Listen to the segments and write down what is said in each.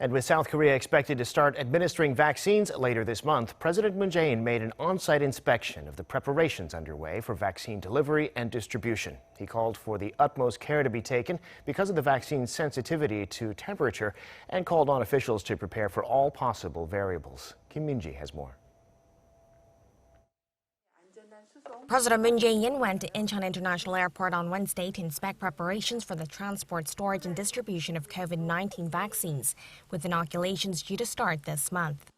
And with South Korea expected to start administering vaccines later this month, President Moon Jae-in made an on-site inspection of the preparations underway for vaccine delivery and distribution. He called for the utmost care to be taken because of the vaccine's sensitivity to temperature and called on officials to prepare for all possible variables. Kim Min-ji has more. President Moon Jae-in went to Incheon International Airport on Wednesday to inspect preparations for the transport, storage and distribution of COVID-19 vaccines, with inoculations due to start this month.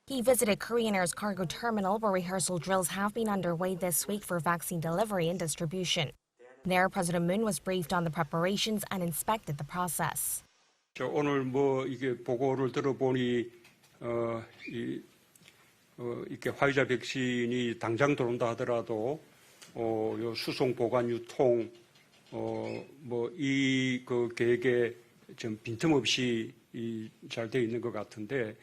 He visited Korean Air's cargo terminal, where rehearsal drills have been underway this week for vaccine delivery and distribution. There, President Moon was briefed on the preparations and inspected the process. 오늘 이게 보고를 들어보니 이렇게 화이자 백신이 당장 들어온다 하더라도 요 수송 보관 유통 이 계획에 좀 빈틈없이 잘 돼 있는 것 같은데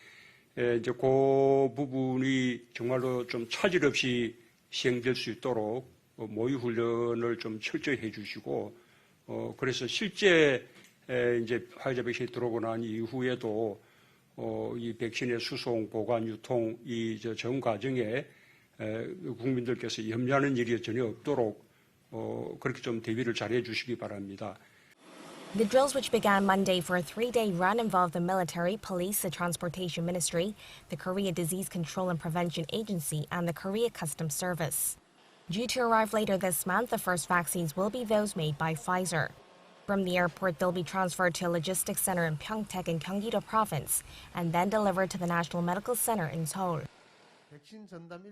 이제 그 부분이 정말로 좀 차질 없이 시행될 수 있도록 모의 훈련을 좀 철저히 해주시고 그래서 실제 이제 화이자 백신이 들어오고 난 이후에도 이 백신의 수송, 보관, 유통 전 과정에 국민들께서 염려하는 일이 전혀 없도록 그렇게 좀 대비를 잘해 주시기 바랍니다. The drills, which began Monday for a 3-day run, involved the military, police, the Transportation Ministry, the Korea Disease Control and Prevention Agency, and the Korea Customs Service. Due to arrive later this month, the first vaccines will be those made by Pfizer. From the airport, they'll be transferred to a logistics center in Pyeongtaek in Gyeonggi-do Province and then delivered to the National Medical Center in Seoul.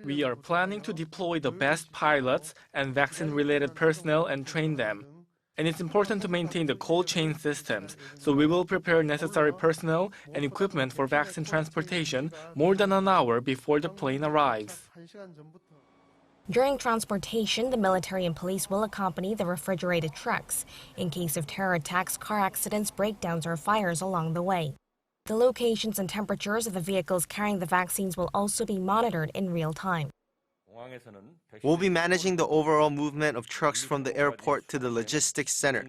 We are planning to deploy the best pilots and vaccine-related personnel and train them. And it's important to maintain the cold chain systems, so we will prepare necessary personnel and equipment for vaccine transportation more than an hour before the plane arrives. During transportation, the military and police will accompany the refrigerated trucks in case of terror attacks, car accidents, breakdowns, or fires along the way. The locations and temperatures of the vehicles carrying the vaccines will also be monitored in real time. We'll be managing the overall movement of trucks from the airport to the logistics center.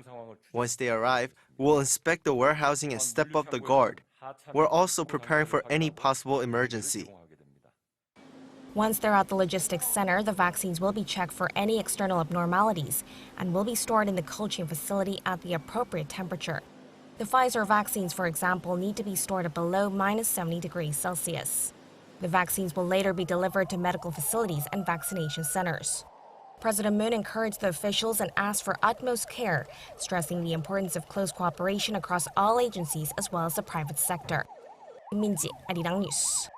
Once they arrive, we'll inspect the warehousing and step up the guard. We're also preparing for any possible emergency. Once they're at the logistics center, the vaccines will be checked for any external abnormalities and will be stored in the cold chain facility at the appropriate temperature. The Pfizer vaccines, for example, need to be stored at below -70 degrees Celsius. The vaccines will later be delivered to medical facilities and vaccination centers. President Moon encouraged the officials and asked for utmost care, stressing the importance of close cooperation across all agencies as well as the private sector. Min-ji, Arirang News.